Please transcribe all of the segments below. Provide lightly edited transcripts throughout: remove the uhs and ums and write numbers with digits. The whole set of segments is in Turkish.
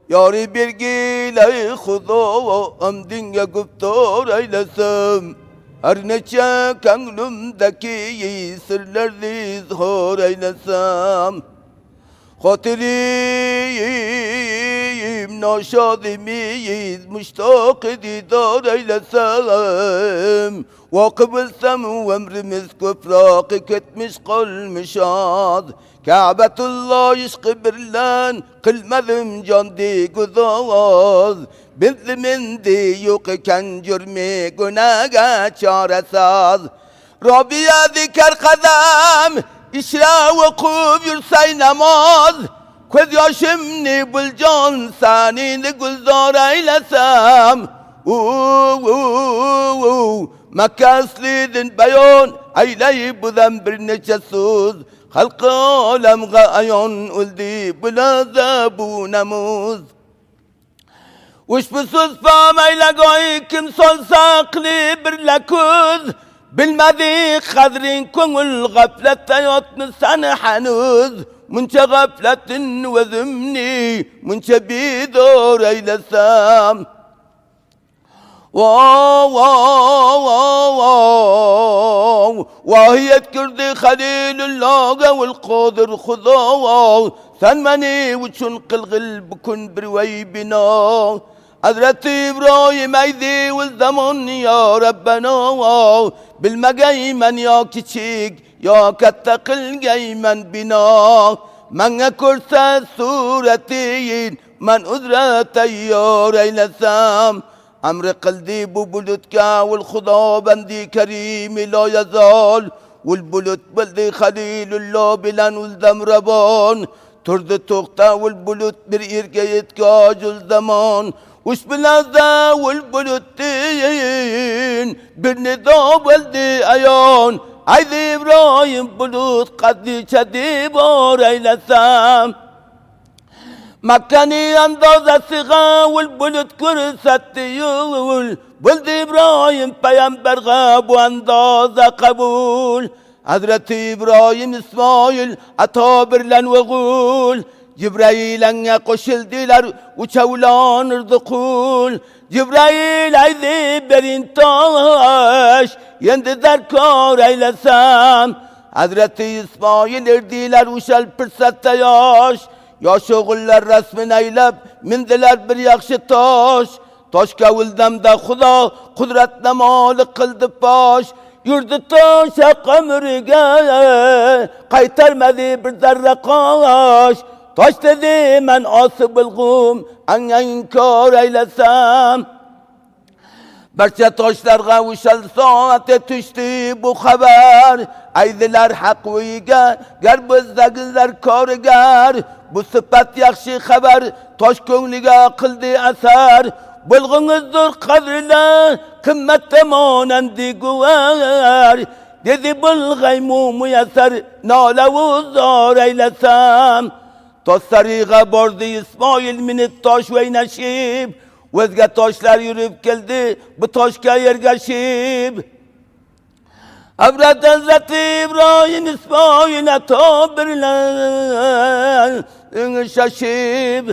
Yari bilgiyle huda amdinge guptar eylesim. Her neçe gönlümdeki sırları izhar eylesem. Hatirim naşadimiz müştak didar eylesem. Vakıf bilsem ömrümüz köfrak etmiş kalmış ad. Ka'betullah işkı birlen kılmadım candi güzaz. Bizimindi yok iken cürmi günaha çaresaz. Rabbiye ziker kadem İşra okup yürsey namaz. Köz yaşımni bulcan senini güzdar eylesem. Mekke eslidin beyon eyleyip budan bir neçe söz. Halkı alemge ayon uldi bulaza bu nemuz. Uşbusuz fameyle goy kim sol saklı bir lekuz. Bilmedi kadrin kongul gaflette yatmış sen henüz. Munça gafletin ve zümni munça bidar eylesem. Vahiyet girdi Halilullah'a vel kadir huda. Sen beni uçun kılgıl bukun bir veybina. Hazreti İbrahim eydi ve zaman ya Rabbena. Bilme geymen ya küçük ya kattakıl geymen bina. Menne kursa suretin men udre teyyar eylesem. Emri kıldı bu bulutka vel huda bendi kerimi la yazal. Vel bulut bildi Halilullah bilen ul demreban. Turdu tukta vel bulut bir irgeyet kacul zaman. Uş bilazda vel bulutin bir nida bildi ayan. Haydi İbrahim bulut kaddi çedi bar eylesem. Mekke'ni andazasıga vel bulut kürsetti yul. Buldu İbrahim peygamberge bu andaza kabul. Hazreti İbrahim İsmail ata birlen ve gul. Cibrail'e koşuldular uçavlanırdı kul. Cibrail haydi berin taş yendi derkar eylesem. Hazreti İsmail erdiler uşal pırsette yaş. Yaş oğullar resmin eylep mindiler bir yakşı taş. Taş kavildemde huda kudretle malik kıldı baş. Yurdu taşa kömürge kaytarmadı bir zerre kaş. Taş dedi men ası bilgum en inkar eylesem. Berçe taşlarga uşal saate düştü bu haber. Eydiler hakviga ger bizdegizler kariger. Bu sıfat yakşı haber taş könglige kıldı eser. Bulgunuzdur kadriler kımmette manendi güver. Dedi bulgay mumu yeser nale uzar eylesem. Taşlarıga bordu İsmail minit taş ve neşib. Özge taşlar yürüp geldi bu taşka yergeşib. Hazreti İbrahim İsmail'e tabirler şaşib.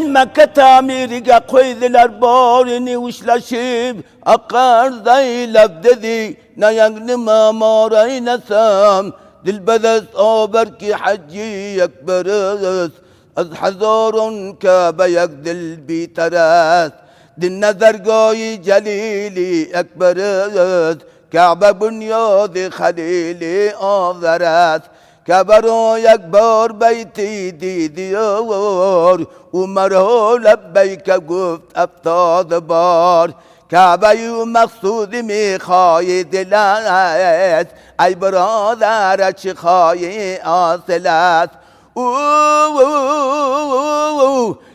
Mekke tamirige koydular barini uşlaşib. Akar Zeynep dedi ne yangnıma mara eylesem. Dilbedez haber ki hacci ekberiz. Az hazarun Kabe yakdil biteres. Dinle dergâhi celili ekberiz. Kabe bunyadı halili azeret. Kabe ro ekber beyti diyor. Umarhu lebbeyke guft eftad bar. Kabe-i maksudi mikhayi dilet. Ey birader çıkhayi asilet.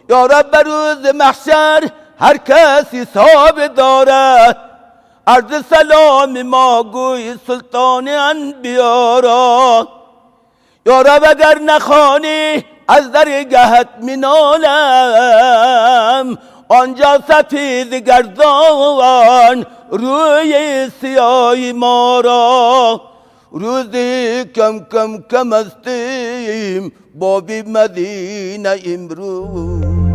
Ya Rabbi rüz mahşer herkes hesabı dare. Arz-ı selam-ı maguy sultan-ı enbiyara. Ya Rabbi eğer nekhani az dergâhet min alem. Anca sefiz gerdan rüy-i siyâ-i mara. روزی کم کم کم استیم بابی مدینه امروز